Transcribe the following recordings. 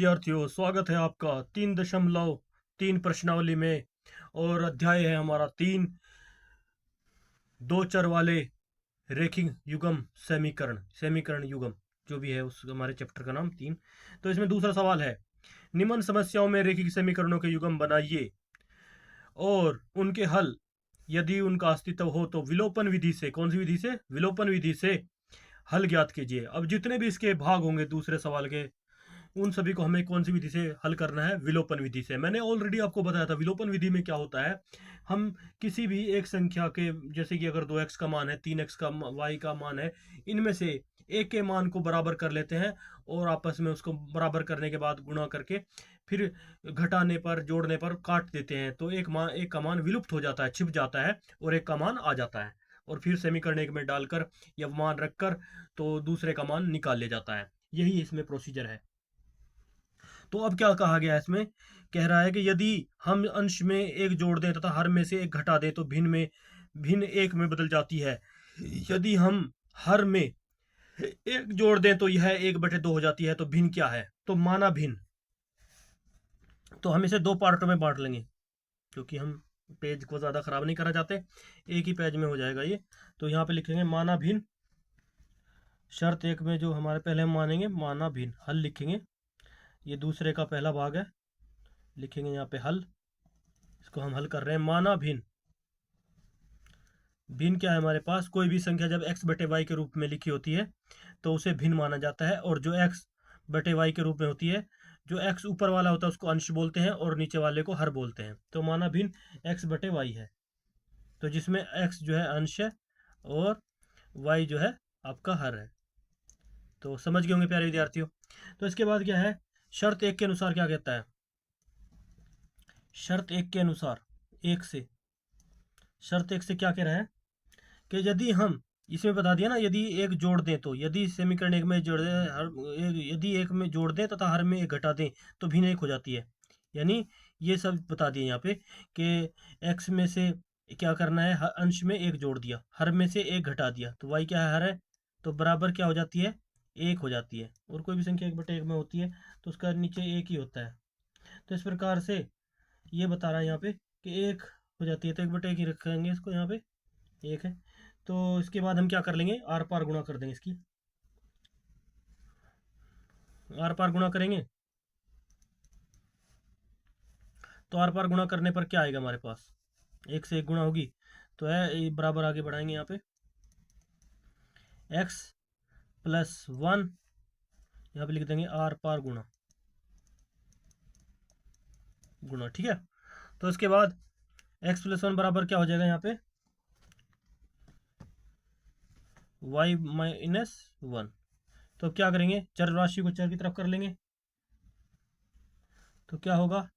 विद्यार्थियों, स्वागत है आपका 3.3 प्रश्नावली में। और अध्याय है हमारा 3, दो चर वाले रेखिक युग्म समीकरण समीकरण युग्म, जो भी है उस हमारे चैप्टर का नाम 3। तो इसमें दूसरा सवाल है, निम्न समस्याओं में रेखिक समीकरणों के युग्म बनाइए और उनके हल यदि उनका अस्तित्व हो तो विलोपन विधि से, कौन सी विधि से? विलोपन विधि से हल ज्ञात कीजिए। अब जितने भी इसके भाग होंगे दूसरे सवाल के, उन सभी को हमें कौन सी विधि से हल करना है? विलोपन विधि से। मैंने ऑलरेडी आपको बताया था विलोपन विधि में क्या होता है। हम किसी भी एक संख्या के, जैसे कि अगर 2x का मान है, 3x का y का मान है, इनमें से एक के मान को बराबर कर लेते हैं और आपस में उसको बराबर करने के बाद गुणा करके फिर घटाने पर, जोड़ने पर काट देते हैं, तो एक का मान विलुप्त हो जाता है, छिप जाता है और एक का मान आ जाता है। और फिर समीकरण एक में डालकर या मान रखकर तो दूसरे का मान निकाल लिया जाता है। यही इसमें प्रोसीजर है। तो अब क्या कहा गया है इसमें? कह रहा है कि यदि हम अंश में एक जोड़ दें तथा हर में से एक घटा दें तो भिन्न एक में बदल जाती है। यदि हम हर में एक जोड़ दें तो यह 1/2 हो जाती है। तो भिन्न क्या है? तो माना भिन्न। तो हम इसे दो पार्टों में बांट लेंगे, क्योंकि हम पेज को ज़्यादा खराब नहीं करना चाहते, एक ही पेज में हो जाएगा ये। तो यहाँ पे लिखेंगे माना भिन्न। शर्त एक में जो हमारे पहले हम मानेंगे माना भिन्न, हल लिखेंगे। ये दूसरे का पहला भाग है, लिखेंगे यहाँ पे हल। इसको हम हल कर रहे हैं। माना भिन्न, भिन्न क्या है हमारे पास? कोई भी संख्या जब x/y के रूप में लिखी होती है तो उसे भिन्न माना जाता है। और जो x/y के रूप में होती है, जो x ऊपर वाला होता है उसको अंश बोलते हैं और नीचे वाले को हर बोलते हैं। तो माना भिन्न x/y है, तो जिसमें x जो है अंश है और y जो है आपका हर है। तो समझ गए होंगे प्यारे विद्यार्थियों। तो इसके बाद क्या है? शर्त एक के अनुसार क्या कहता है? शर्त एक के अनुसार, शर्त एक से क्या कह रहा है कि यदि हम, इसमें बता दिया ना, यदि एक जोड़ दें तो, यदि समीकरण एक में जोड़ दें, यदि एक में जोड़ दें तथा हर में एक घटा दें तो भिन्न एक हो जाती है। यानी ये सब बता दिए यहाँ पे कि x में से क्या करना है, अंश में एक जोड़ दिया, हर में से एक घटा दिया, तो y क्या है? हर है, तो बराबर क्या हो जाती है? एक हो जाती है। और कोई भी संख्या 1/1 में होती है तो उसका नीचे एक ही होता है। तो इस प्रकार से ये बता रहा है यहाँ पे कि एक हो जाती है, तो 1/1 ही रखेंगे इसको, यहाँ पे एक है। तो इसके बाद हम क्या कर लेंगे? आर पार गुणा कर देंगे इसकी, आर पार गुणा करेंगे। तो आर पार गुणा करने पर क्या आएगा हमारे पास? एक से एक गुणा होगी तो है, बराबर आगे बढ़ाएंगे यहाँ पे, x+1, यहाँ पे लिख देंगे आर पार गुणा, ठीक है। तो इसके बाद x+1 बराबर क्या हो जाएगा यहाँ पे? y-1। तो अब क्या करेंगे? चर राशि को चर की तरफ कर लेंगे। तो क्या होगा?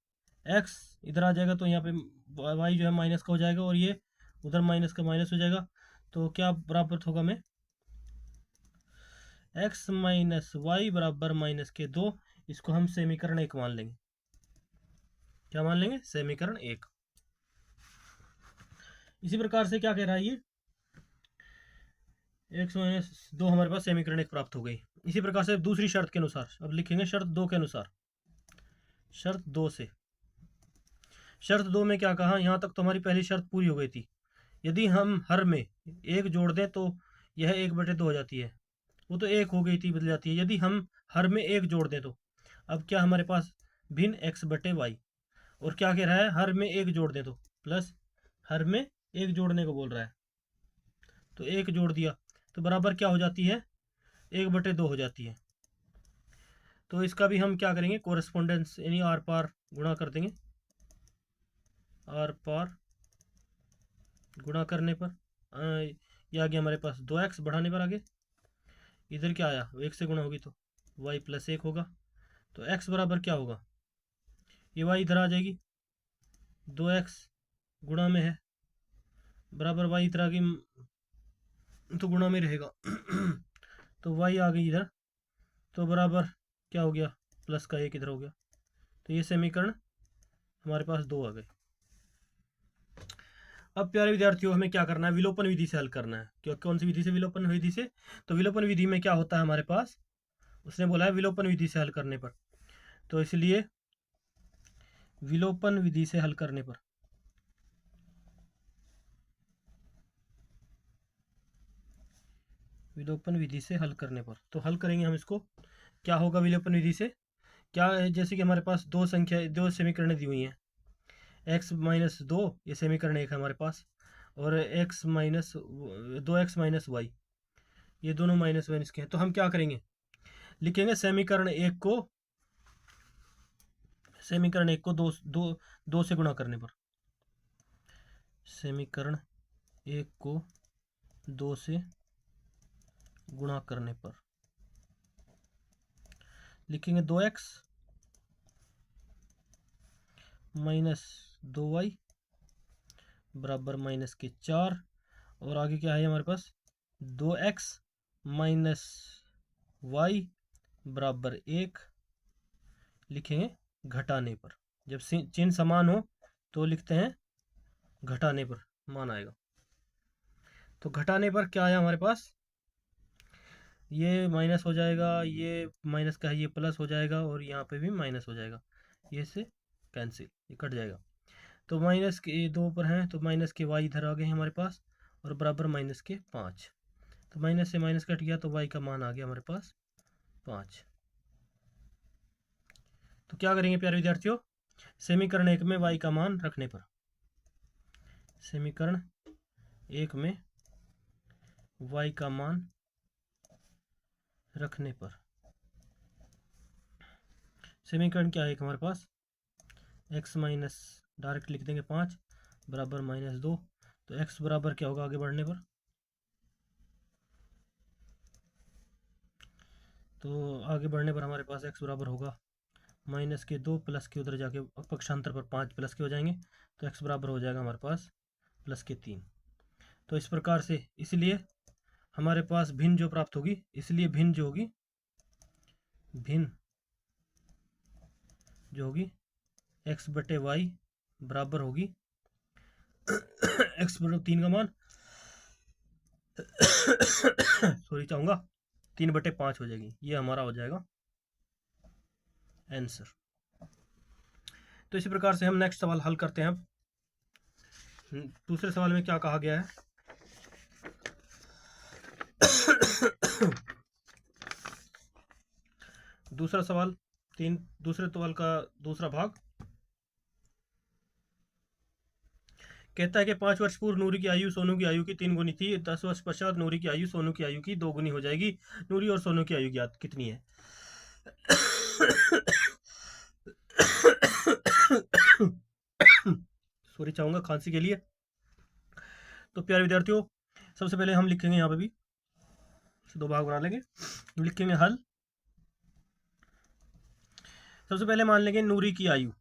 x इधर आ जाएगा तो यहाँ पे y जो है माइनस का हो जाएगा और ये उधर माइनस का माइनस हो जाएगा। तो क्या बराबर होगा में x - y बराबर -2। इसको हम समीकरण 1 मान लेंगे। क्या मान लेंगे? समीकरण 1। इसी प्रकार से क्या कह रहा है ये? x - 2 हमारे पास समीकरण 1 प्राप्त हो गई। इसी प्रकार से दूसरी शर्त के अनुसार अब लिखेंगे शर्त 2 के अनुसार। शर्त 2 से, शर्त 2 में क्या कहा? यहाँ तक तो हमारी पहली शर्त पूरी हो गई थी। यदि हम हर में एक जोड़ दें तो यह 1/2 हो जाती है, वो तो एक हो गई थी, बदल जाती है। यदि हम हर में एक जोड़ दें तो अब क्या हमारे पास? भिन्न x/y। और क्या कह रहा है? हर में एक जोड़ दें तो प्लस, हर में एक जोड़ने को बोल रहा है, तो एक जोड़ दिया तो बराबर क्या हो जाती है? 1/2 हो जाती है। तो इसका भी हम क्या करेंगे? कोरेस्पोंडेंस यानी आर पार गुणा कर देंगे। आर पार गुणा करने पर ये आ गया हमारे पास 2x, बढ़ाने पर आगे इधर क्या आया? 1 से गुणा होगी तो y+1 होगा। तो x बराबर क्या होगा? ये y इधर आ जाएगी, 2x गुणा में है, बराबर y इधर आ गई तो गुणा में रहेगा तो y आ गई इधर, तो बराबर क्या हो गया? प्लस का 1 इधर हो गया। तो ये समीकरण हमारे पास 2 आ गए। अब प्यारे विद्यार्थियों, हमें क्या करना है? विलोपन विधि से हल करना है। क्यों? कौन सी विधि से? विलोपन विधि से। तो विलोपन विधि में क्या होता है हमारे पास? उसने बोला है विलोपन विधि से हल करने पर तो इसलिए विलोपन विधि से हल करने पर तो हल करेंगे हम इसको। क्या होगा विलोपन विधि से? क्या है, जैसे कि हमारे पास दो समीकरण दी हुई हैं, x-2, ये समीकरण एक है हमारे पास, और x-2x-y, ये दोनों माइनस वन इसके हैं। तो हम क्या करेंगे, लिखेंगे समीकरण एक को दो से गुणा करने पर, समीकरण एक को 2 से गुणा करने पर लिखेंगे 2x माइनस 2y बराबर -4, और आगे क्या है हमारे पास 2x माइनस y बराबर 1 लिखेंगे घटाने पर। जब चिन्ह समान हो तो लिखते हैं घटाने पर मान आएगा। तो घटाने पर क्या है हमारे पास, ये माइनस हो जाएगा, ये माइनस का है, ये प्लस हो जाएगा, और यहाँ पे भी माइनस हो जाएगा, ये से कैंसिल, ये कट जाएगा। तो माइनस के 2 पर हैं, तो माइनस के y इधर आ गए हैं हमारे पास, और बराबर -5। तो माइनस से माइनस कट गया, तो y का मान आ गया हमारे पास 5। तो क्या करेंगे प्यारे विद्यार्थियों, समीकरण एक में y का मान रखने पर, समीकरण एक में y का मान रखने पर, समीकरण क्या है हमारे पास, x माइनस डायरेक्ट लिख देंगे 5 बराबर -2। तो x बराबर क्या होगा आगे बढ़ने पर, तो आगे बढ़ने पर हमारे पास x बराबर होगा -2 प्लस के उधर जाके पक्षांतर पर 5 प्लस के हो जाएंगे, तो x बराबर हो जाएगा हमारे पास +3। तो इस प्रकार से, इसलिए हमारे पास भिन्न जो प्राप्त होगी, इसलिए भिन्न जो होगी x/y बराबर होगी x बराबर 3 का मान सॉरी चाहूँगा 3/5 हो जाएगी, ये हमारा हो जाएगा आंसर। तो इसी प्रकार से हम नेक्स्ट सवाल हल करते हैं। अब दूसरे सवाल में क्या कहा गया है, दूसरा सवाल दूसरे सवाल का दूसरा भाग कहता है कि 5 वर्ष पूर्व नूरी की आयु सोनू की आयु की 3 गुनी थी, 10 वर्ष पश्चात नूरी की आयु सोनू की आयु की 2 गुनी हो जाएगी। नूरी और सोनू की आयु ज्ञात कितनी है? सॉरी चाहूंगा खांसी के लिए। तो प्यारे विद्यार्थियों, सबसे पहले हम लिखेंगे यहाँ पे भी 2 भाग बना लेंगे, लिखेंगे हल। सबसे पहले मान लेंगे नूरी की आयु,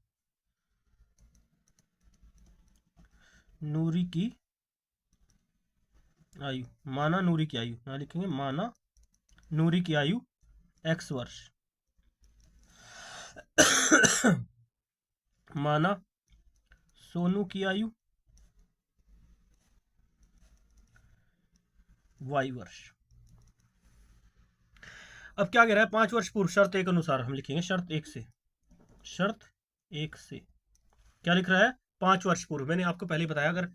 माना नूरी की आयु, यहाँ लिखेंगे माना नूरी की आयु x वर्ष, माना सोनू की आयु y वर्ष। अब क्या कह रहा है, 5 वर्ष पूर्व शर्त एक अनुसार, हम लिखेंगे शर्त एक से क्या लिख रहा है, 5 वर्ष पूर्व। मैंने आपको पहले बताया, अगर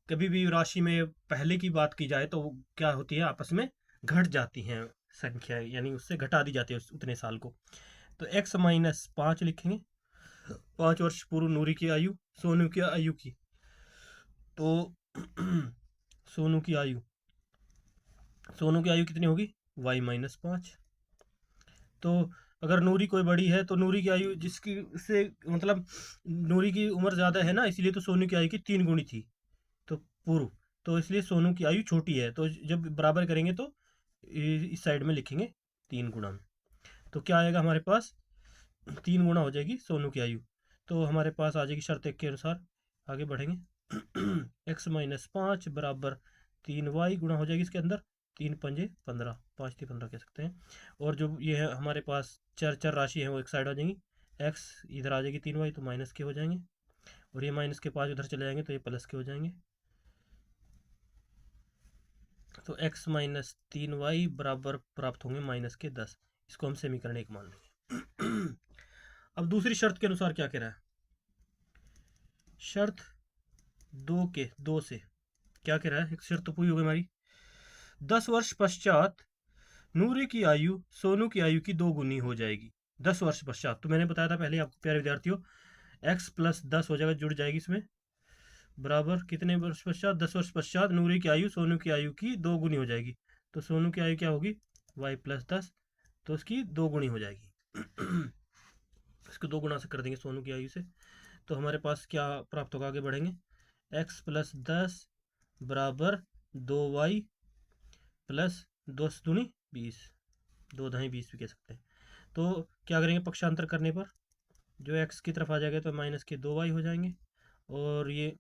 कभी भी राशि में पहले की बात की जाए तो क्या होती है, आपस में घट जाती हैं संख्या, यानी उससे घटा दी जाती है उतने साल को। तो x-5 लिखेंगे, 5 वर्ष पूर्व नूरी की आयु सोनू की आयु की, तो सोनू की आयु कितनी होगी, y-5। तो अगर नूरी कोई बड़ी है तो नूरी की आयु जिसकी से मतलब नूरी की उम्र ज़्यादा है ना, इसलिए तो सोनू की आयु की 3 गुनी थी तो पूर्व, तो इसलिए सोनू की आयु छोटी है। तो जब बराबर करेंगे तो इस साइड में लिखेंगे 3 गुना में, तो क्या आएगा हमारे पास, 3 गुना हो जाएगी सोनू की आयु। तो हमारे पास आ जाएगी शर्त एक के अनुसार, आगे बढ़ेंगे x-5 बराबर 3y गुणा हो जाएगी इसके अंदर, 3×5 = 15, 5×3 = 15 कह सकते हैं। और जो ये है हमारे पास चर राशि है वो एक साइड आ जाएंगी, x इधर आ जाएगी 3y तो माइनस के हो जाएंगे, और ये माइनस के 5 उधर चले जाएंगे तो ये प्लस के हो जाएंगे। तो x-3y बराबर प्राप्त होंगे -10। इसको हम समीकरण एक मान लेंगे। अब दूसरी शर्त के अनुसार क्या कह रहा है, शर्त दो से क्या कह रहा है, एक शर्त तो पूरी हो गई हमारी। 10 वर्ष पश्चात नूरी की आयु सोनू की आयु की 2 गुनी हो जाएगी। 10 वर्ष पश्चात, तो मैंने बताया था पहले आपको प्यारे विद्यार्थियों, x + 10 हो जाएगा, जुड़ जाएगी इसमें, बराबर कितने वर्ष पश्चात, 10 वर्ष पश्चात नूरी की आयु सोनू की आयु की 2 गुनी हो जाएगी। तो सोनू की आयु क्या होगी, y + 10, तो उसकी 2 गुनी हो जाएगी। इसको 2 गुना से कर देंगे सोनू की आयु से, तो हमारे पास क्या प्राप्त होगा, आगे बढ़ेंगे, x + 10 बराबर 2y + 2 दूनी 20, 2 दही 20 भी कह सकते हैं। तो क्या करेंगे, पक्षांतर करने पर जो x की तरफ आ जाएगा तो -2y हो जाएंगे, और ये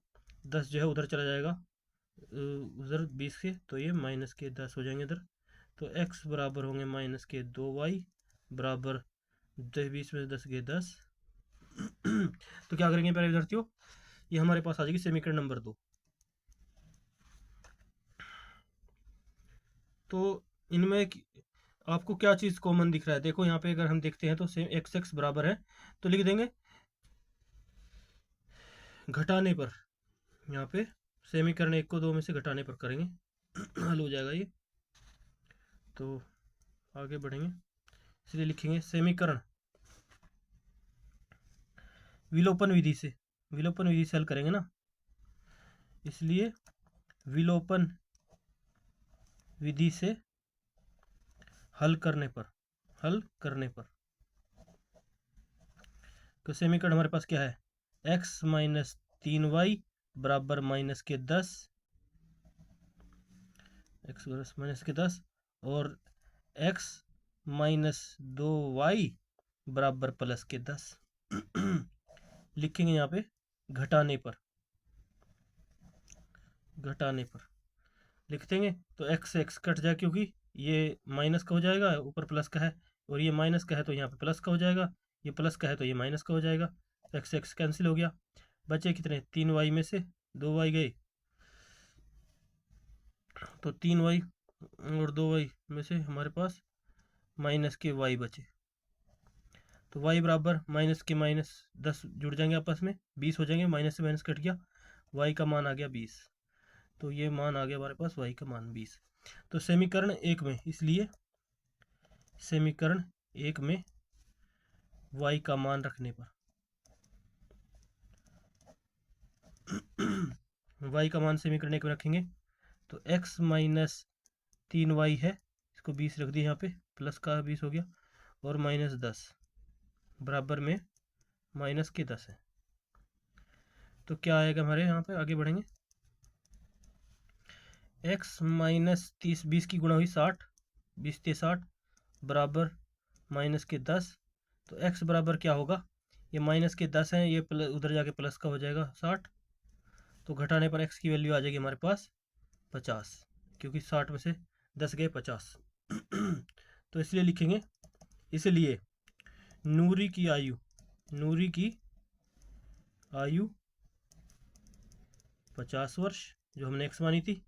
10 जो है उधर चला जाएगा उधर 20 से, तो ये -10 हो जाएंगे इधर। तो x बराबर होंगे -2y बराबर 20 में 10 के 10। तो क्या करेंगे प्यारे विद्यार्थियों, ये हमारे पास आ जाएगी समीकरण नंबर 2। तो इनमें आपको क्या चीज़ कॉमन दिख रहा है, देखो यहाँ पे अगर हम देखते हैं तो सेम x बराबर है, तो लिख देंगे घटाने पर, यहाँ पे समीकरण 1 को 2 में से घटाने पर करेंगे, हल हो जाएगा ये। तो आगे बढ़ेंगे, इसलिए लिखेंगे समीकरण विलोपन विधि से, विलोपन विधि से हल करेंगे ना, इसलिए विलोपन विधि से हल करने पर तो समीकरण हमारे पास क्या है, x - 3y बराबर -10, x -10 और x - 2y बराबर +10। लिखेंगे यहाँ पे घटाने पर लिख देंगे, तो x से x कट जाए, क्योंकि ये माइनस का हो जाएगा, ऊपर प्लस का है, और ये माइनस का है तो यहाँ पे प्लस का हो जाएगा, ये प्लस का है तो ये माइनस का हो जाएगा, x से x कैंसिल हो गया, बचे कितने, 3y में से 2y गए, तो 3y और 2y में से हमारे पास -y बचे, तो y बराबर -10 जुड़ जाएंगे आपस में, 20 हो जाएंगे, माइनस से माइनस कट गया, y का मान आ गया 20, तो ये मान आ गया हमारे पास y का मान 20। तो समीकरण 1 में, इसलिए समीकरण 1 में y का मान रखने पर y का मान समीकरण 1 में रखेंगे, तो x - 3y है, इसको 20 रख दिया यहाँ पे, प्लस का 20 हो गया, और -10 बराबर में -10 है। तो क्या आएगा हमारे यहाँ पे, आगे बढ़ेंगे, x - 30 20 की गुणा हुई 60, 20 × 60 बराबर -10, तो x बराबर क्या होगा, ये -10 है, ये उधर जाके प्लस का हो जाएगा 60, तो घटाने पर x की वैल्यू आ जाएगी हमारे पास 50, क्योंकि 60 में से 10 गए 50। तो इसलिए लिखेंगे, इसलिए नूरी की आयु 50 वर्ष जो हमने x मानी थी,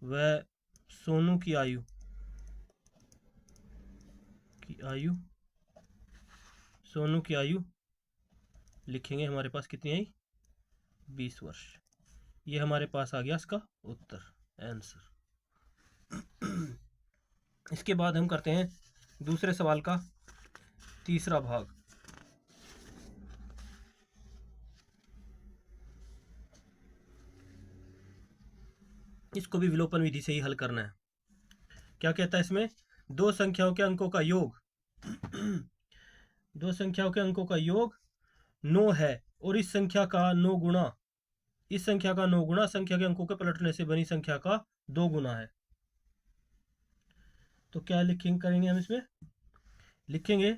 वह सोनू की आयु लिखेंगे हमारे पास कितनी आई, 20 वर्ष। ये हमारे पास आ गया इसका उत्तर, आंसर। इसके बाद हम करते हैं दूसरे सवाल का तीसरा भाग। इसको भी विलोपन विधि से ही हल करना है। क्या कहता है इसमें, दो संख्याओं के अंकों का योग 9 है, और इस संख्या का 9 गुना संख्या के अंकों के पलटने से बनी संख्या का 2 गुना है। तो क्या करेंगे हम इसमें, लिखेंगे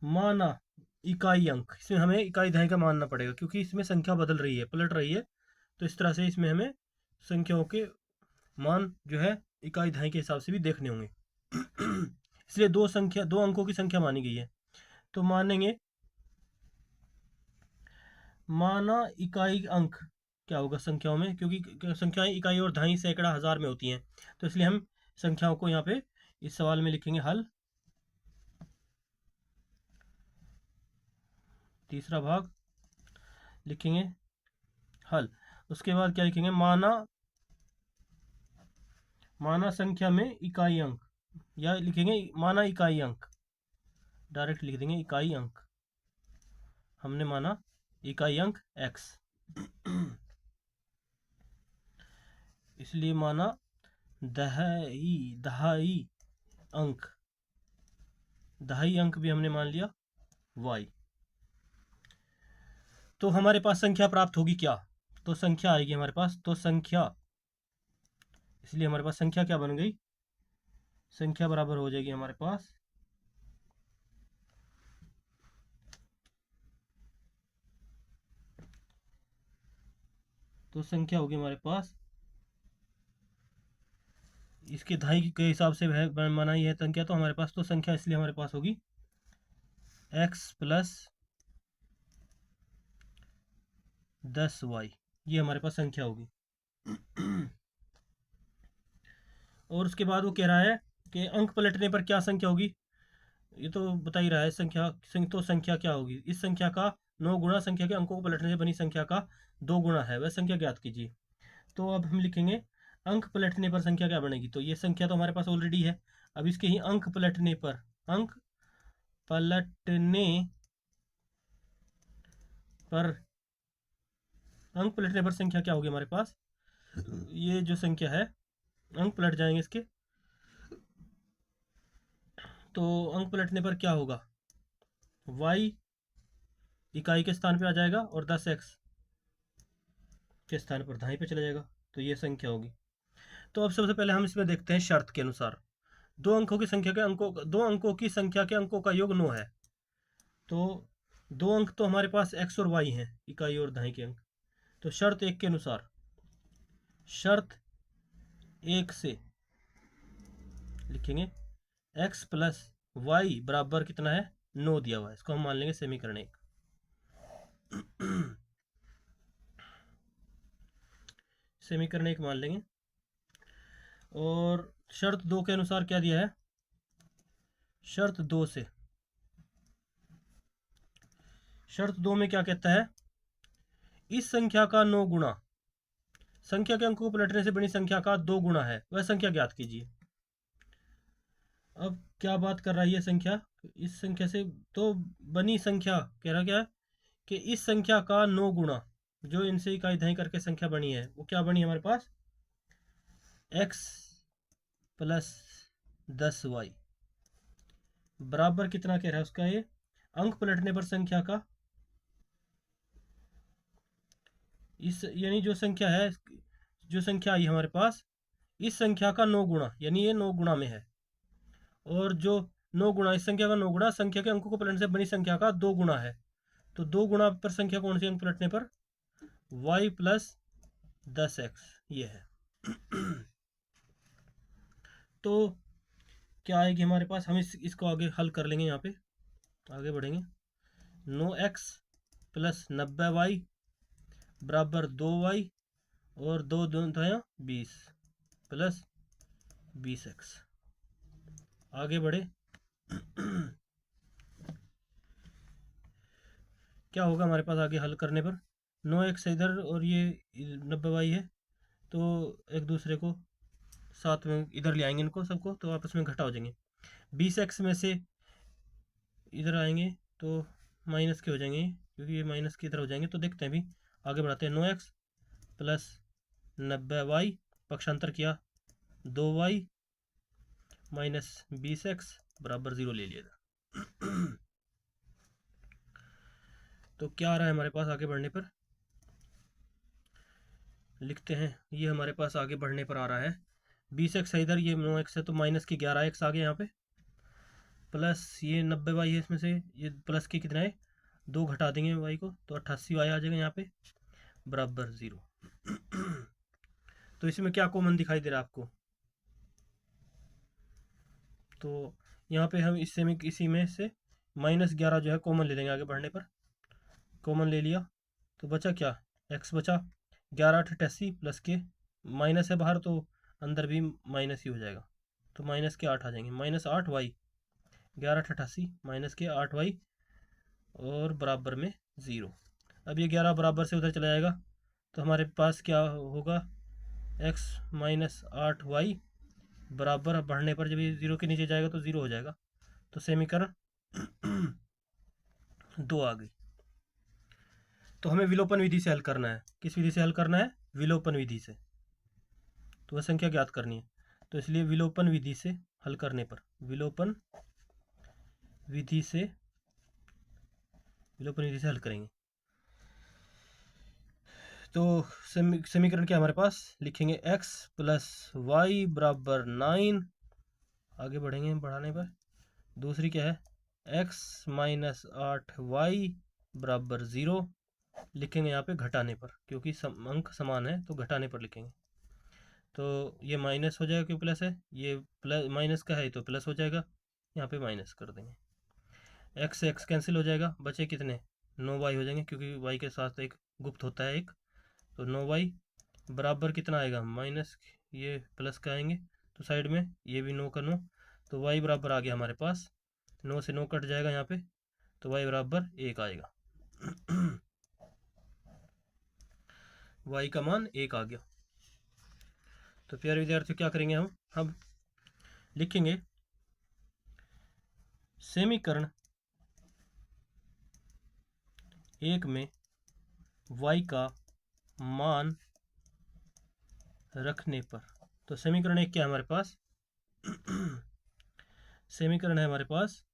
माना इकाई अंक, इसमें हमें इकाई दहाई का मानना पड़ेगा, क्योंकि इसमें संख्या बदल रही है, पलट रही है, तो इस तरह से इसमें हमें संख्याओं के मान जो है इकाई दहाई के हिसाब से भी देखने होंगे। इसलिए दो अंकों की संख्या मानी गई है, तो मानेंगे माना इकाई अंक क्या होगा संख्याओं में, क्योंकि संख्याएं इकाई और दहाई सैकड़ा हजार में होती हैं, तो इसलिए हम संख्याओं को यहाँ पे इस सवाल में लिखेंगे हल तीसरा भाग लिखेंगे हल। उसके बाद क्या लिखेंगे, माना संख्या में इकाई अंक, या लिखेंगे माना इकाई अंक, डायरेक्ट लिख देंगे इकाई अंक। हमने माना इकाई अंक x, इसलिए माना दहाई अंक, दहाई अंक भी हमने मान लिया y। तो हमारे पास संख्या प्राप्त होगी क्या, तो संख्या आएगी हमारे पास, तो संख्या, इसलिए हमारे पास संख्या क्या बन गई, संख्या बराबर हो जाएगी हमारे पास तो संख्या होगी हमारे पास, इसके दहाई के हिसाब से बनाई है संख्या, तो हमारे पास तो संख्या इसलिए हमारे पास होगी x प्लस 10y, ये हमारे पास संख्या होगी। और उसके बाद वो कह रहा है कि अंक पलटने पर क्या संख्या होगी, ये तो बता ही रहा है संख्या, तो संख्या क्या होगी, इस संख्या का 9 गुणा संख्या के अंकों को पलटने से बनी संख्या का 2 गुणा है, वह संख्या ज्ञात कीजिए। तो अब हम लिखेंगे अंक पलटने पर संख्या क्या बनेगी, तो ये संख्या तो हमारे पास ऑलरेडी है, अब इसके ही अंक पलटने पर, अंक पलटने पर संख्या क्या होगी हमारे पास, ये जो संख्या है अंक पलट जाएंगे इसके, तो अंक पलटने पर क्या होगा, y इकाई के स्थान पे आ जाएगा और 10x के स्थान पर दाएं पे चला जाएगा, तो ये संख्या होगी। तो अब सबसे पहले हम इसमें देखते हैं शर्त के अनुसार, दो अंकों की संख्या के अंकों का योग 9 है, तो दो अंक तो हमारे पास x और y हैं, इकाई और दाएं के अंक। तो शर्त एक के अनुसार, शर्त एक से लिखेंगे x प्लस वाई बराबर कितना है, 9 दिया हुआ है, इसको हम मान लेंगे समीकरण एक। समीकरण एक मान लेंगे। और शर्त दो के अनुसार क्या दिया है, शर्त दो से, शर्त दो में क्या कहता है, इस संख्या का 9 गुणा संख्या के अंकों को पलटने से बनी संख्या का 2 गुणा है, वह संख्या ज्ञात कीजिए। अब क्या बात कर रहा है ये संख्या, इस संख्या से तो बनी संख्या कह रहा क्या है कि इस संख्या का 9 गुणा, जो इनसे इकाई दहाई करके संख्या बनी है, वो क्या बनी हमारे पास, x प्लस 10y बराबर कितना कह रहा है उसका, ये अंक पलटने पर संख्या का, इस यानी जो संख्या है, जो संख्या आई हमारे पास, इस संख्या का 9 गुणा, यानी ये 9 गुणा में है, और जो 9 गुणा, इस संख्या का 9 गुणा संख्या के अंकों को पलटने से बनी संख्या का 2 गुणा है, तो 2 गुणा पर संख्या कौन सी, अंक पलटने पर y प्लस 10x ये है। तो क्या आएगी हमारे पास, हम इसको आगे हल कर लेंगे, यहाँ पे आगे बढ़ेंगे। 9x प्लस 90y बराबर 2y और 2 2 20 प्लस 20x, आगे बढ़े। क्या होगा हमारे पास आगे हल करने पर, 9x इधर और ये 90y है, तो एक दूसरे को साथ में इधर ले आएंगे इनको सबको, तो आपस में घटा हो जाएंगे। 20x में से इधर आएंगे तो माइनस के हो जाएंगे, क्योंकि ये माइनस की इधर हो जाएंगे, तो देखते हैं भी, आगे बढ़ाते हैं। 9x प्लस 90y, पक्षांतर किया 2y माइनस 20x बराबर 0 ले लिया। तो क्या आ रहा है हमारे पास आगे बढ़ने पर, लिखते हैं, ये हमारे पास आगे बढ़ने पर आ रहा है 20x है इधर, ये 9x है, तो माइनस की 11x आ गया यहाँ पे, प्लस ये 90y है, इसमें से ये प्लस की कितना है 2 घटा देंगे y को, तो 88y आ जाएगा यहाँ पे बराबर 0। तो इसमें क्या कॉमन दिखाई दे रहा है आपको, तो यहाँ पे हम इससे में इसी में से -11 जो है कॉमन ले लेंगे, आगे बढ़ने पर कॉमन ले लिया, तो बचा क्या, x बचा 11 88 प्लस के माइनस है बाहर, तो अंदर भी माइनस ही हो जाएगा, तो माइनस के 8 आ जाएंगे, -8y 11 88 माइनस के 8y और बराबर में 0। अब ये 11 बराबर से उधर चला जाएगा तो हमारे पास क्या होगा, x माइनस 8y बराबर, बढ़ने पर जब ये 0 के नीचे जाएगा तो 0 हो जाएगा। तो समीकरण 2 आ गई। तो हमें विलोपन विधि से हल करना है। किस विधि से हल करना है? विलोपन विधि से। तो वह संख्या ज्ञात करनी है, तो इसलिए विलोपन विधि से हल करने पर, विलोपन विधि से हल करेंगे। तो समीकरण क्या हमारे पास, लिखेंगे x प्लस वाई बराबर 9, आगे बढ़ेंगे बढ़ाने पर। दूसरी क्या है, x माइनस 8y बराबर 0, लिखेंगे यहाँ पे घटाने पर, क्योंकि अंक समान है तो घटाने पर लिखेंगे। तो ये माइनस हो जाएगा, क्यों प्लस है, ये प्लस माइनस का है तो प्लस हो जाएगा, यहाँ पे माइनस कर देंगे। x से x कैंसिल हो जाएगा, बचे कितने, 9y हो जाएंगे, क्योंकि y के साथ एक गुप्त होता है एक। तो 9y बराबर कितना आएगा, माइनस, ये प्लस का आएंगे तो साइड में ये भी 9 का 9, तो y बराबर आ गया हमारे पास, 9 से 9 कट जाएगा यहाँ पे, तो y बराबर 1 आएगा। y का मान 1 आ गया। तो प्यारे विद्यार्थियों क्या करेंगे हम, अब लिखेंगे समीकरण 1 में y का मान रखने पर। तो समीकरण 1 क्या है हमारे पास, समीकरण है हमारे पास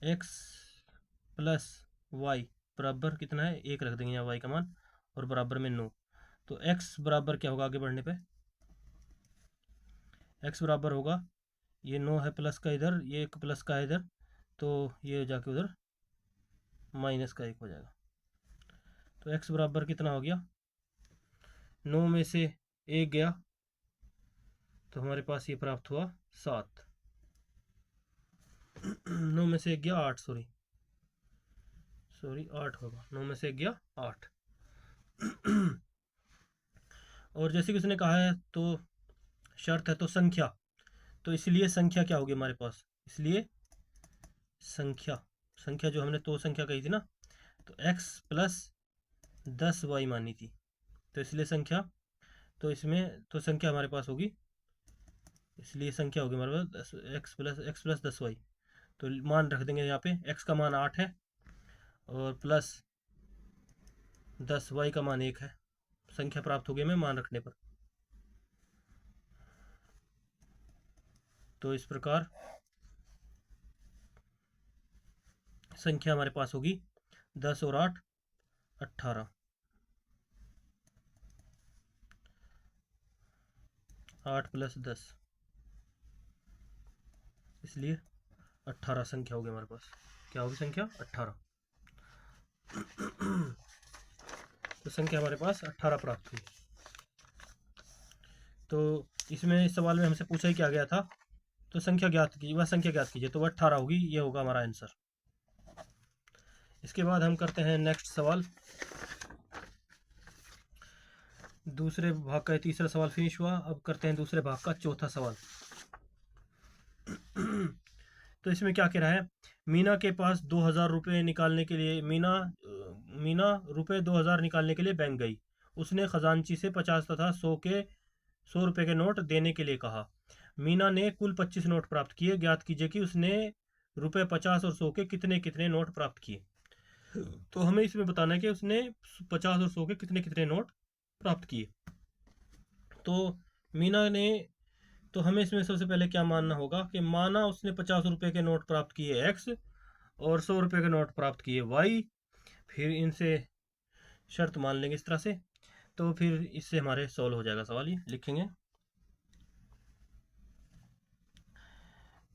x प्लस वाई बराबर कितना है, 1 रख देंगे यहाँ y का मान, और बराबर में 9। तो x बराबर क्या होगा, आगे बढ़ने पे x बराबर होगा, ये 9 है प्लस का इधर, ये 1 प्लस का है इधर, तो ये जाके उधर माइनस का 1 हो जाएगा। तो x बराबर कितना हो गया, 9 में से 1 गया तो हमारे पास ये प्राप्त हुआ 7। 9 में से 1 गया 8, सॉरी 8 होगा, 9 में से 1 गया 8। और जैसे कि उसने कहा है तो शर्त है तो संख्या, तो इसलिए संख्या क्या होगी हमारे पास, इसलिए संख्या जो हमने तो संख्या कही थी ना, तो x प्लस 10y मानी थी, तो इसलिए संख्या, तो इसमें तो संख्या हमारे पास होगी, इसलिए संख्या होगी हमारे पास x प्लस 10y। तो मान रख देंगे यहाँ पे, x का मान 8 है और प्लस 10y का मान 1 है। संख्या प्राप्त हो गई हमें मान रखने पर। तो इस प्रकार संख्या हमारे पास होगी 10 और 8 18, 8 प्लस 10, इसलिए 18 संख्या होगी हमारे पास। क्या होगी संख्या, 18। तो संख्या हमारे पास 18 प्राप्त हुई। तो इसमें इस सवाल में हमसे पूछा ही क्या गया था, तो संख्या ज्ञात की, वह संख्या ज्ञात कीजिए, तो वह 18 होगी, ये होगा हमारा आंसर। इसके बाद हम करते हैं नेक्स्ट सवाल, दूसरे भाग का तीसरा सवाल फिनिश हुआ। अब करते हैं दूसरे भाग का चौथा सवाल। तो इसमें क्या कह रहा है, मीना के पास 2000 रुपये निकालने के लिए, मीना रुपये 2000 निकालने के लिए बैंक गई। उसने खजांची से 50 तथा 100 रुपये के नोट देने के लिए कहा। मीना ने कुल 25 नोट प्राप्त किए। ज्ञात कीजिए कि उसने रुपये 50 और 100 के कितने कितने नोट प्राप्त किए। तो हमें इसमें बताना है कि उसने 50 और 100 के कितने कितने नोट प्राप्त किए। तो मीना ने, तो हमें इसमें सबसे पहले क्या मानना होगा कि माना उसने 50 रुपये के नोट प्राप्त किए x और 100 रुपये के नोट प्राप्त किए y, फिर इनसे शर्त मान लेंगे इस तरह से, तो फिर इससे हमारे सॉल्व हो जाएगा सवाल। ये लिखेंगे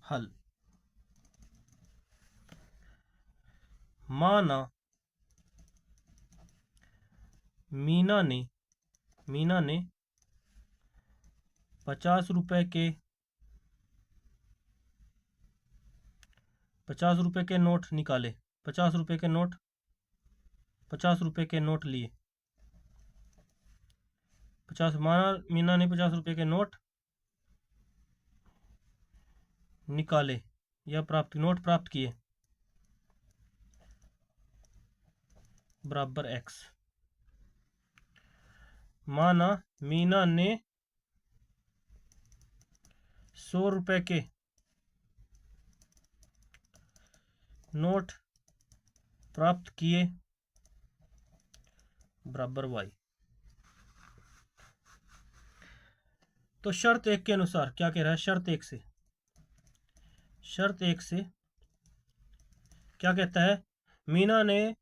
हल। माना मीना ने 50 रुपये के नोट निकाले, 50 रुपये के नोट, 50 रुपये के नोट लिए, 50, माना मीना ने 50 रुपये के नोट निकाले या नोट प्राप्त किए। बराबर x। माना मीना ने 100 रुपए के नोट प्राप्त किए बराबर y। तो शर्त एक के अनुसार क्या कह रहा है, शर्त एक से क्या कहता है, मीना ने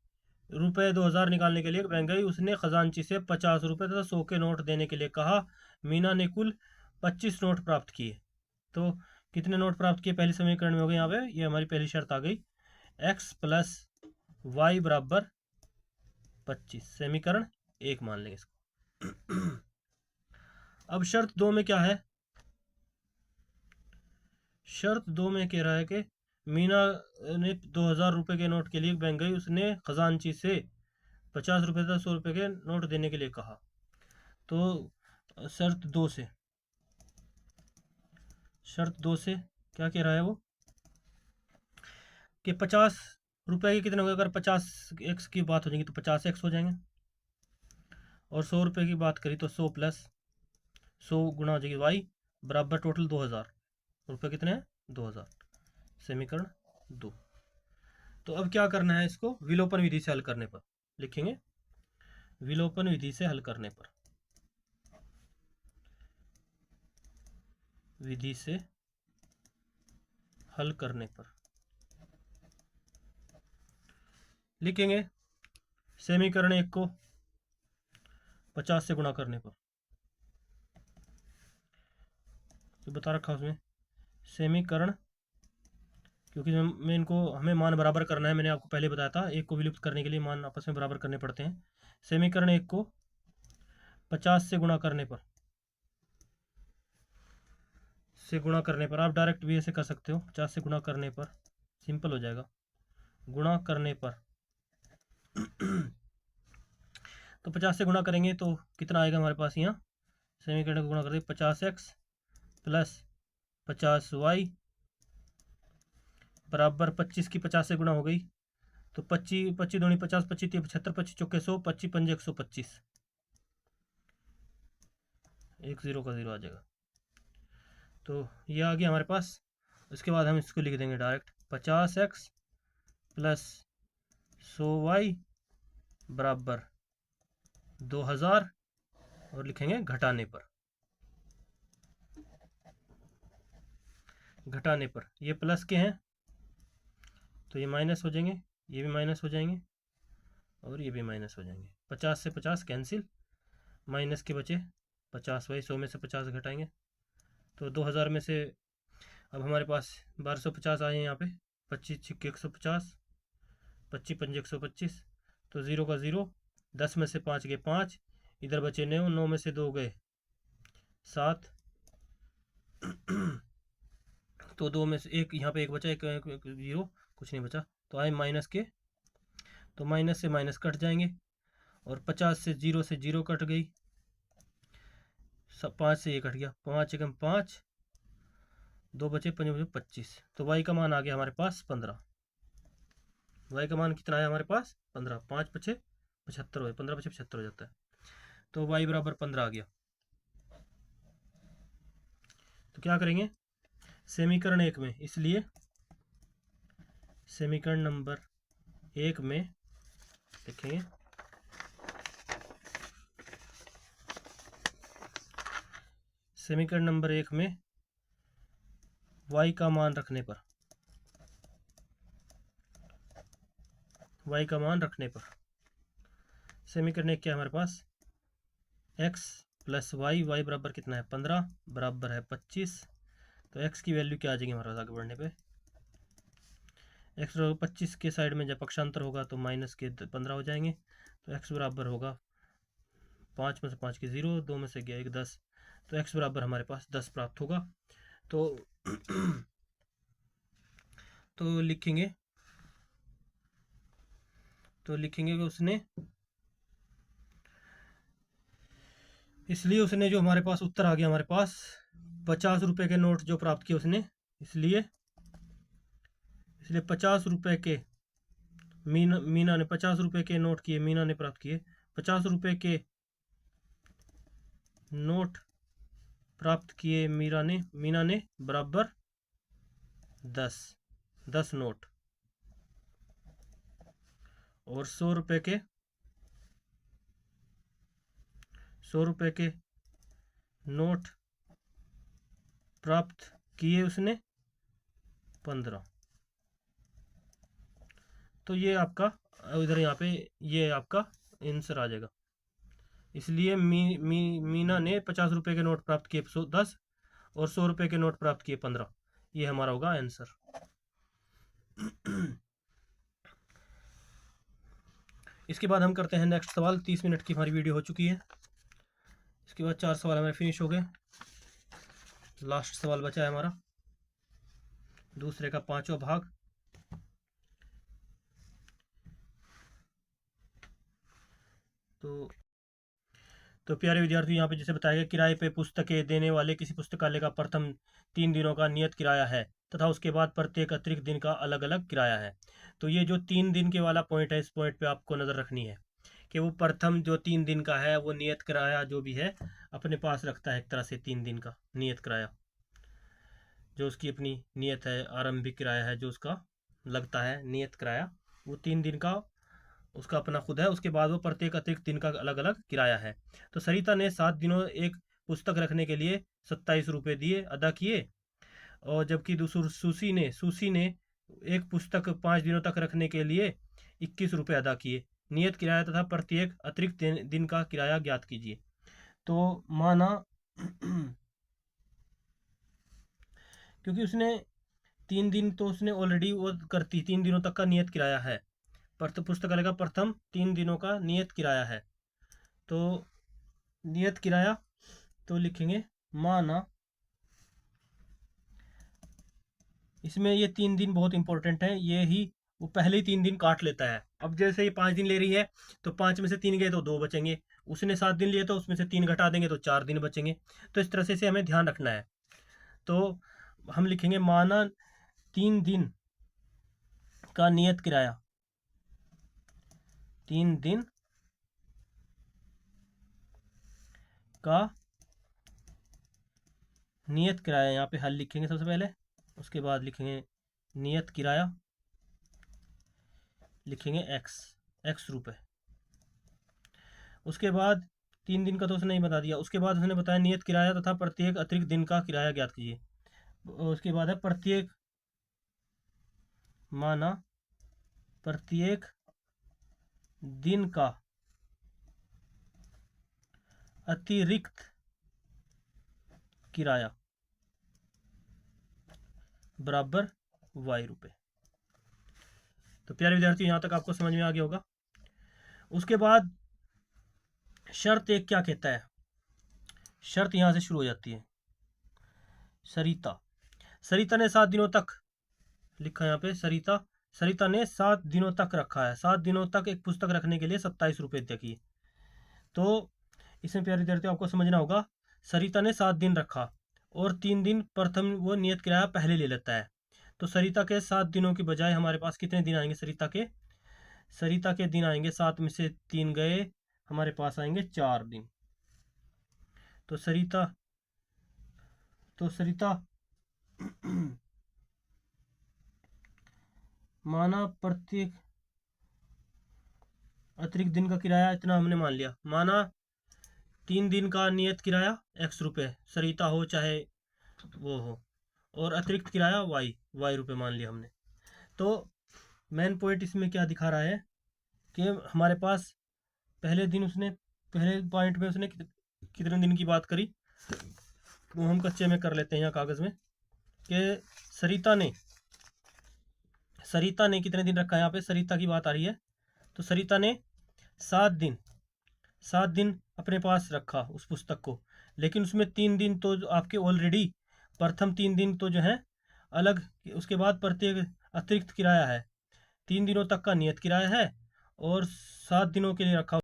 रुपए 2000 निकालने के लिए बैंक गई, उसने खजांची से 50 रुपए तथा 100 के नोट देने के लिए कहा। मीना ने कुल 25 नोट प्राप्त किए। तो कितने नोट प्राप्त किए पहले समीकरण में हो गए, यहाँ पे ये हमारी पहली शर्त आ गई, x प्लस वाई बराबर 25। समीकरण एक मान लेंगे इसको। अब शर्त दो में क्या है, शर्त दो में कह रहा है कि मीना ने 2000 रुपए के नोट के लिए बैंक गई, उसने खजांची से 50 रुपए तथा 100 रुपए के नोट देने के लिए कहा। तो शर्त दो से क्या कह रहा है वो, कि 50 रुपए के कितने हो गए, अगर 50x की बात हो जाएगी तो 50x हो जाएंगे, और 100 रुपए की बात करी तो 100 प्लस 100 गुणा हो जाएगी y बराबर टोटल 2000 रुपए कितने हैं, 2000। समीकरण 2। तो अब क्या करना है, इसको विलोपन विधि से हल करने पर लिखेंगे, विलोपन विधि से हल करने पर, विधि से हल करने पर लिखेंगे समीकरण एक को 50 से गुणा करने पर, तो बता रखा उसमें समीकरण, क्योंकि मैं इनको हमें मान बराबर करना है, मैंने आपको पहले बताया था, एक को विलुप्त करने के लिए मान आपस में बराबर करने पड़ते हैं। समीकरण एक को 50 से गुणा करने पर, आप डायरेक्ट भी ऐसे कर सकते हो, 50 से गुणा करने पर सिंपल हो जाएगा, गुणा करने पर तो 50 से गुणा करेंगे तो कितना आएगा हमारे पास, यहाँ समीकरण को गुणा कर दें, 50x प्लस 50y बराबर 25 की 50 से गुणा हो गई तो 25 दूनी 50, 25 3 75, 25 चौके 100, 25 पंजे 125, एक जीरो का जीरो आ जाएगा। तो ये आ गया हमारे पास। उसके बाद हम इसको लिख देंगे डायरेक्ट, 50x प्लस 100y बराबर 2000, और लिखेंगे घटाने पर, ये प्लस के हैं तो ये माइनस हो जाएंगे, ये भी माइनस हो जाएंगे, और ये भी माइनस हो जाएंगे। 50 से 50 कैंसिल, माइनस के बचे 50, वही 100 में से 50 घटाएंगे तो 2000 में से अब हमारे पास 1250 आए हैं यहाँ पे, 25 छिक्के 150, 25 पंजे 125, तो 0 का 0, 10 में से 5 गए 5, इधर बचे 9, 9 में से 2 गए 7, तो 2 में से एक यहाँ पे एक बचा, एक 0, कुछ नहीं बचा, तो आए माइनस के, तो माइनस से माइनस कट जाएंगे, और 50 से 0 कट गई, 5 से ये कट गया, 5 एकम 5, 2 बचे 5 बचे 25, तो y का मान आ गया हमारे पास 15। y का मान कितना है हमारे पास 15, 5 बचे 75 हो, 15 बचे 75 हो जाता है, तो y बराबर 15 आ गया। तो क्या करेंगे समीकरण एक में, इसलिए समीकरण नंबर एक में लिखेंगे समीकरण नंबर एक में y का मान रखने पर, समीकरण एक क्या है हमारे पास, x प्लस वाई, बराबर कितना है 15 बराबर है 25, तो x की वैल्यू क्या आ जाएगी हमारे पास आगे बढ़ने पे, x 25 के साइड में जब पक्षांतर होगा तो माइनस के 15 हो जाएंगे, तो x बराबर होगा 5 में से 5 के 0, 2 में से गया 1 10, तो x बराबर हमारे पास 10 प्राप्त होगा। तो लिखेंगे कि उसने, इसलिए उसने जो हमारे पास उत्तर आ गया हमारे पास 50 रुपए के नोट जो प्राप्त किए उसने, इसलिए 50 रुपए के मीना ने 50 रुपए के नोट किए, मीना ने प्राप्त किए 50 रुपए के नोट प्राप्त किए मीना ने बराबर 10 नोट। और 100 रुपए के नोट प्राप्त किए उसने 15। तो ये आपका इधर यहाँ पे ये आपका आंसर आ जाएगा। इसलिए मीना ने 50 रुपए के नोट प्राप्त किए 10 और 100 रुपए के नोट प्राप्त किए 15। ये हमारा होगा आंसर। इसके बाद हम करते हैं नेक्स्ट सवाल। 30 मिनट की हमारी वीडियो हो चुकी है। इसके बाद 4 सवाल हमारे फिनिश हो गए। लास्ट सवाल बचा है हमारा, दूसरे का 5वां भाग। तो प्यारे विद्यार्थी, यहाँ पे जैसे बताया गया, किराए पे पुस्तकें देने वाले किसी पुस्तकालय का प्रथम 3 दिनों का नियत किराया है तथा उसके बाद प्रत्येक अतिरिक्त दिन का अलग अलग किराया है। तो ये जो 3 दिन के वाला पॉइंट है, इस पॉइंट पे आपको नज़र रखनी है कि वो प्रथम जो 3 दिन का है वो नियत किराया जो भी है अपने पास रखता है, एक तरह से 3 दिन का नियत किराया जो उसकी अपनी नियत है, आरंभिक किराया है जो उसका लगता है नियत किराया, वो 3 दिन का उसका अपना खुद है। उसके बाद वो प्रत्येक अतिरिक्त दिन का अलग अलग किराया है। तो सरिता ने 7 दिनों एक पुस्तक रखने के लिए 27 रुपये दिए अदा किए, और जबकि सूसी ने एक पुस्तक 5 दिनों तक रखने के लिए 21 रुपये अदा किए। नियत किराया तथा प्रत्येक अतिरिक्त दिन का किराया ज्ञात कीजिए। तो माना क्योंकि उसने 3 दिन तो उसने ऑलरेडी वो करती, 3 दिनों तक का नियत किराया है, पुस्तकालय का प्रथम 3 दिनों का नियत किराया है। तो नियत किराया तो लिखेंगे माना, इसमें ये 3 दिन बहुत इंपॉर्टेंट है, ये ही वो पहले ही 3 दिन काट लेता है। अब जैसे ये 5 दिन ले रही है तो 5 में से 3 गए तो 2 बचेंगे, उसने 7 दिन लिए तो उसमें से 3 घटा देंगे तो 4 दिन बचेंगे। तो इस तरह से हमें ध्यान रखना है। तो हम लिखेंगे माना 3 दिन का नियत किराया, 3 दिन का नियत किराया। यहाँ पे हल लिखेंगे सबसे पहले, उसके बाद लिखेंगे नियत किराया, लिखेंगे x रुपए। उसके बाद 3 दिन का तो उसने नहीं बता दिया। उसके बाद उसने बताया नियत किराया तथा प्रत्येक अतिरिक्त दिन का किराया ज्ञात कीजिए। उसके बाद है प्रत्येक, माना प्रत्येक दिन का अतिरिक्त किराया बराबर y रुपए। तो प्यारे विद्यार्थी, यहां तक आपको समझ में आ गया होगा। उसके बाद शर्त एक क्या कहता है, शर्त यहां से शुरू हो जाती है। सरिता ने 7 दिनों तक लिखा, यहाँ पे सरिता ने 7 दिनों तक रखा है, 7 दिनों तक एक पुस्तक रखने के लिए 27 रुपये देखिए। तो इसमें प्यारे विद्यार्थी आपको समझना होगा, सरिता ने 7 दिन रखा और 3 दिन प्रथम वो नियत किराया पहले ले लेता है। तो सरिता के 7 दिनों की बजाय हमारे पास कितने दिन आएंगे, सरिता के दिन आएंगे, 7 में से 3 गए, हमारे पास आएंगे 4 दिन। तो सरिता माना प्रत्येक अतिरिक्त दिन का किराया इतना हमने मान लिया, माना 3 दिन का नियत किराया x रुपये, सरिता हो चाहे वो हो, और अतिरिक्त किराया y रुपये मान लिया हमने। तो मेन पॉइंट इसमें क्या दिखा रहा है कि हमारे पास पहले पॉइंट में उसने कितने दिन की बात करी, वो हम कच्चे में कर लेते हैं यहाँ कागज़ में, कि सरिता ने कितने दिन रखा है। यहाँ पे सरिता की बात आ रही है। तो सरिता ने 7 दिन अपने पास रखा उस पुस्तक को, लेकिन उसमें 3 दिन तो आपके ऑलरेडी प्रथम 3 दिन तो जो है अलग, उसके बाद प्रत्येक अतिरिक्त किराया है, 3 दिनों तक का नियत किराया है और 7 दिनों के लिए रखा